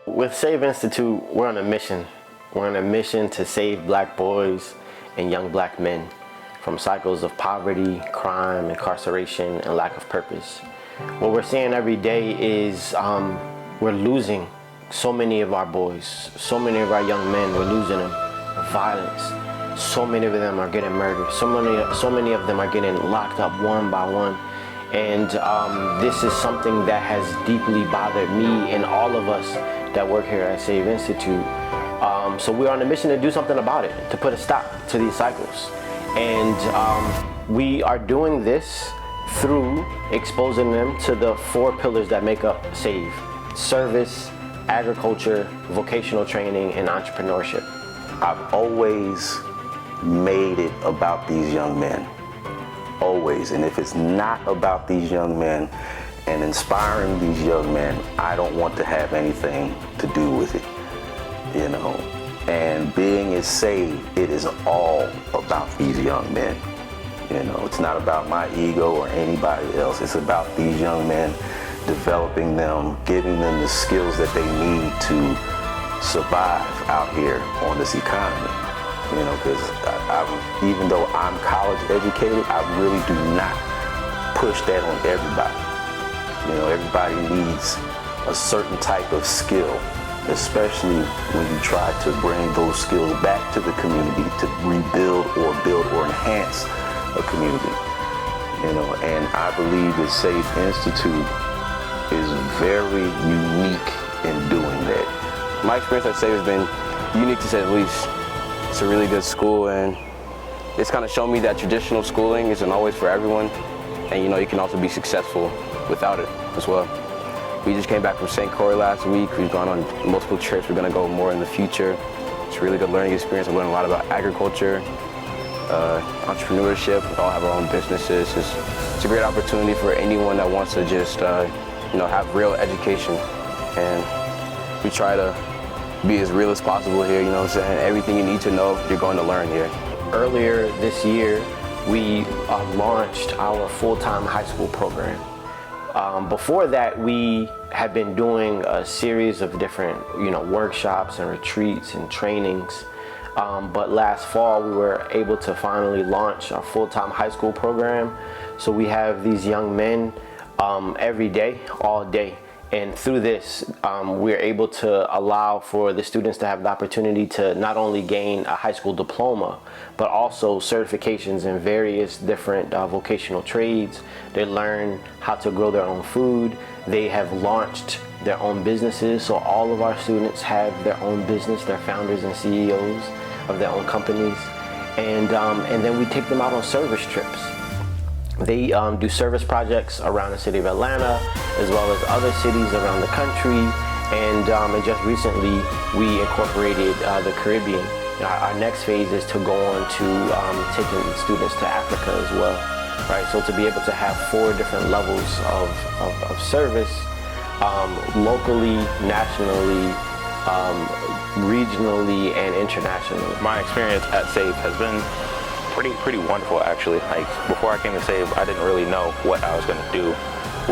With Save Institute, we're on a mission. We're on a mission to save black boys and young black men from cycles of poverty, crime, incarceration, and lack of purpose. What we're seeing every day is we're losing so many of our boys, so many of our young men, we're losing them. Violence. So many of them are getting murdered. So many of them are getting locked up one by one. And this is something that has deeply bothered me and all of us that work here at Save Institute. So we're on a mission to do something about it, to put a stop to these cycles. And we are doing this through exposing them to the 4 pillars that make up SAVE: service, agriculture, vocational training, and entrepreneurship. I've always made it about these young men, always. And if it's not about these young men and inspiring these young men, I don't want to have anything to do with it, you know. And being is saved, it is all about these young men. You know, it's not about my ego or anybody else. It's about these young men, developing them, giving them the skills that they need to survive out here on this economy. You know, because even though I'm college educated, I really do not push that on everybody. You know, everybody needs a certain type of skill, especially when you try to bring those skills back to the community to rebuild or build or enhance a community. You know, and I believe that Save Institute is very unique in doing that. My experience at Save has been unique to say the least. It's a really good school, and it's kind of shown me that traditional schooling isn't always for everyone, and you know, you can also be successful without it as well. We just came back from St. Croix last week. We've gone on multiple trips. We're going to go more in the future. It's a really good learning experience. I've learned a lot about agriculture, entrepreneurship. We all have our own businesses. It's a great opportunity for anyone that wants to just you know, have real education, and we try to be as real as possible here, you know what I'm saying? Everything you need to know, you're going to learn here. Earlier this year, we launched our full-time high school program. Before that, we had been doing a series of different, you know, workshops and retreats and trainings. But last fall, we were able to finally launch our full-time high school program. So we have these young men every day, all day. And through this, we're able to allow for the students to have the opportunity to not only gain a high school diploma, but also certifications in various different vocational trades. They learn how to grow their own food. They have launched their own businesses. So all of our students have their own business. They're founders and CEOs of their own companies. And then we take them out on service trips. They do service projects around the city of Atlanta, as well as other cities around the country. And just recently, we incorporated the Caribbean. Our next phase is to go on to taking students to Africa as well, right? So to be able to have 4 different levels of service, locally, nationally, regionally, and internationally. My experience at SAVE has been pretty wonderful, actually. Like, before I came to SAVE, I didn't really know what I was going to do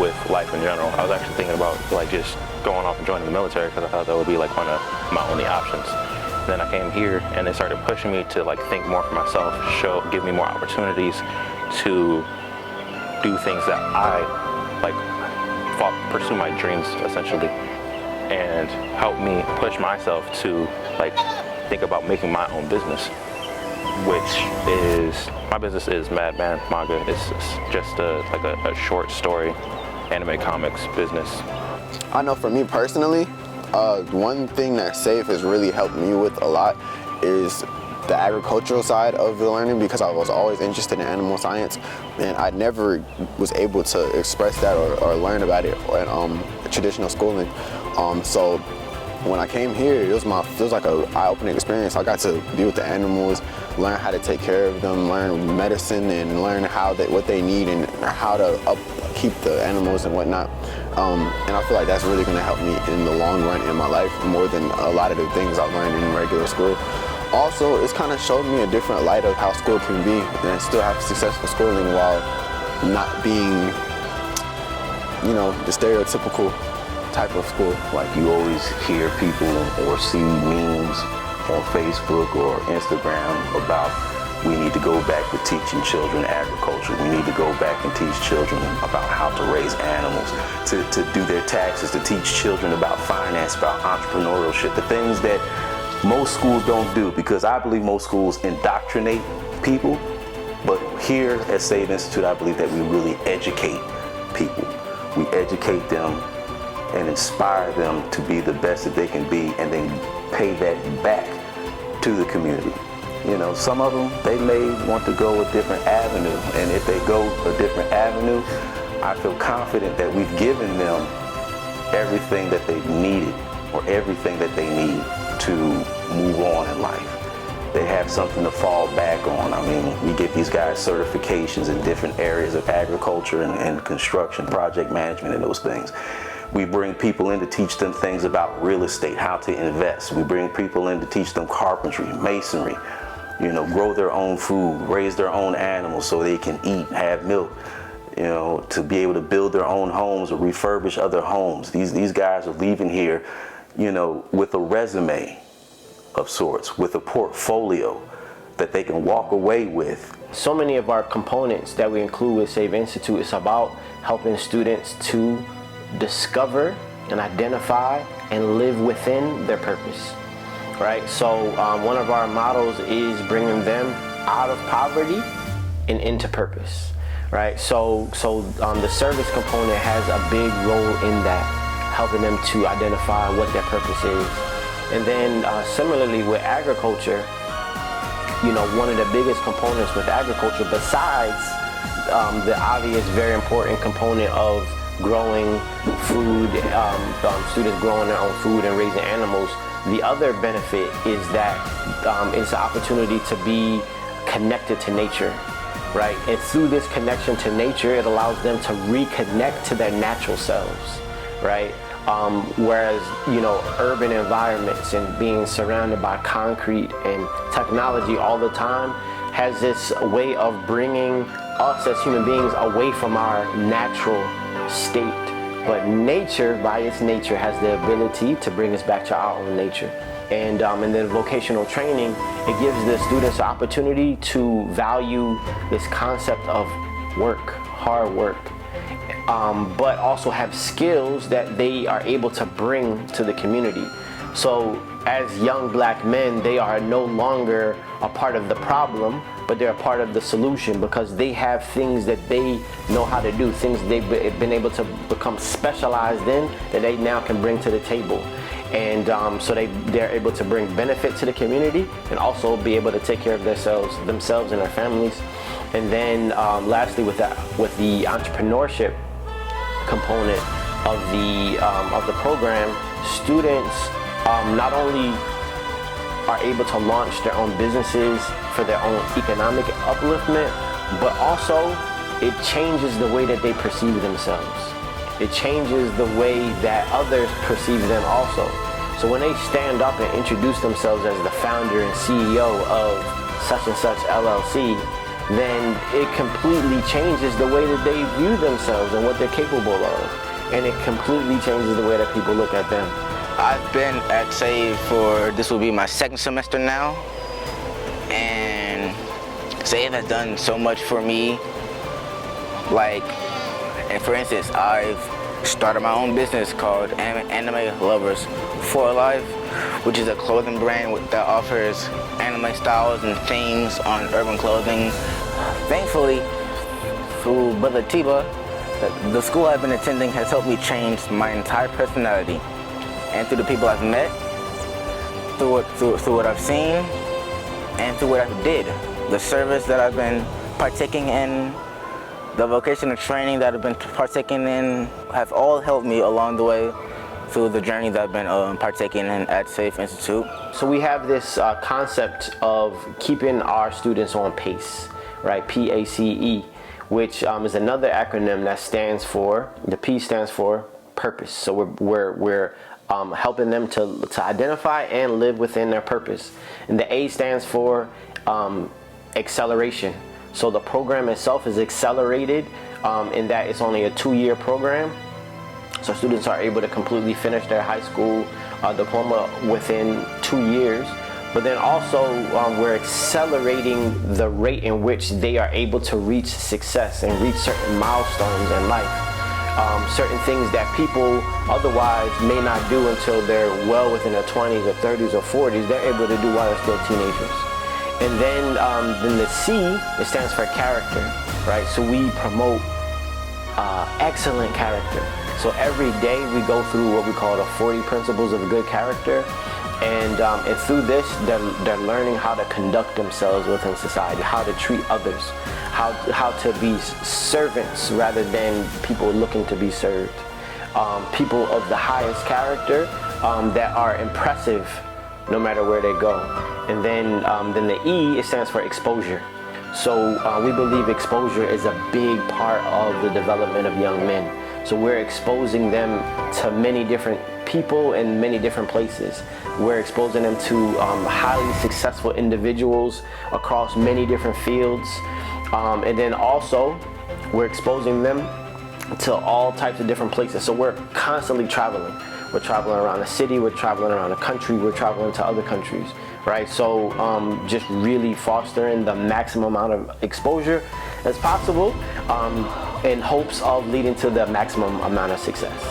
with life in general. I was actually thinking about like just going off and joining the military because I thought that would be like one of my only options. Then I came here and they started pushing me to like think more for myself, give me more opportunities to do things that I like, pursue my dreams essentially, and help me push myself to like think about making my own business, which is, my business is Madman Manga. It's just a short story anime comics business. I know for me personally, one thing that SAVE has really helped me with a lot is the agricultural side of the learning, because I was always interested in animal science and I never was able to express that or learn about it in traditional schooling. So when I came here, it was like an eye-opening experience. I got to be with the animals, learn how to take care of them, learn medicine, and learn what they need and how to upkeep the animals and whatnot. And I feel like that's really going to help me in the long run in my life more than a lot of the things I learned in regular school. Also, it's kind of showed me a different light of how school can be and still have successful schooling while not being, you know, the stereotypical type of school? Like you always hear people or see memes on Facebook or Instagram about we need to go back to teaching children agriculture. We need to go back and teach children about how to raise animals, to do their taxes, to teach children about finance, about entrepreneurship, the things that most schools don't do, because I believe most schools indoctrinate people. But here at Save Institute, I believe that we really educate people. We educate them and inspire them to be the best that they can be, and then pay that back to the community. You know, some of them, they may want to go a different avenue, and if they go a different avenue, I feel confident that we've given them everything that they've needed, or everything that they need to move on in life. They have something to fall back on. I mean, we get these guys certifications in different areas of agriculture and construction, project management, and those things. We bring people in to teach them things about real estate, how to invest. We bring people in to teach them carpentry, masonry, you know, grow their own food, raise their own animals so they can eat, have milk, you know, to be able to build their own homes or refurbish other homes. These guys are leaving here, you know, with a resume of sorts, with a portfolio that they can walk away with. So many of our components that we include with Save Institute is about helping students to discover and identify and live within their purpose, right? So one of our models is bringing them out of poverty and into purpose, right? So the service component has a big role in that, helping them to identify what their purpose is. And then similarly with agriculture, you know, one of the biggest components with agriculture, besides the obvious, very important component of growing food, students growing their own food and raising animals, the other benefit is that it's an opportunity to be connected to nature, right? And through this connection to nature, it allows them to reconnect to their natural selves, right? Whereas, you know, urban environments and being surrounded by concrete and technology all the time has this way of bringing us as human beings away from our natural state. But nature, by its nature, has the ability to bring us back to our own nature. And then vocational training, it gives the students the opportunity to value this concept of work, hard work, but also have skills that they are able to bring to the community. So as young black men, they are no longer a part of the problem, but they're a part of the solution, because they have things that they know how to do, things they've been able to become specialized in that they now can bring to the table. And so they're able to bring benefit to the community and also be able to take care of themselves and their families. And then lastly, with the entrepreneurship component of the program, students not only are able to launch their own businesses for their own economic upliftment, but also it changes the way that they perceive themselves. It changes the way that others perceive them also. So when they stand up and introduce themselves as the founder and CEO of such and such LLC, then it completely changes the way that they view themselves and what they're capable of. And it completely changes the way that people look at them. I've been at SAVE for, this will be my second semester now, and SAVE has done so much for me. Like, and for instance, I've started my own business called Anime Lovers for Life, which is a clothing brand that offers anime styles and themes on urban clothing. Thankfully, through Brother Tiba, the school I've been attending has helped me change my entire personality. And through the people I've met, through what I've seen, and through what I did, the service that I've been partaking in, the vocational training that I've been partaking in, have all helped me along the way through the journey that I've been partaking in at Save Institute. So we have this concept of keeping our students on pace, right? PACE, which is another acronym that stands for, the P stands for purpose. So we're helping them to identify and live within their purpose. And the A stands for acceleration. So the program itself is accelerated in that it's only a 2-year program. So students are able to completely finish their high school diploma within 2 years. But then also we're accelerating the rate in which they are able to reach success and reach certain milestones in life. Certain things that people otherwise may not do until they're well within their 20s or 30s or 40s, they're able to do while they're still teenagers. And then the C, it stands for character, right? So we promote excellent character. So every day we go through what we call the 40 principles of good character. And through this, they're learning how to conduct themselves within society, how to treat others, how to be servants rather than people looking to be served. People of the highest character that are impressive no matter where they go. And then the E, it stands for exposure. So we believe exposure is a big part of the development of young men. So we're exposing them to many different people in many different places. We're exposing them to highly successful individuals across many different fields. And then also, we're exposing them to all types of different places. So we're constantly traveling. We're traveling around the city, we're traveling around the country, we're traveling to other countries, right? So just really fostering the maximum amount of exposure as possible in hopes of leading to the maximum amount of success.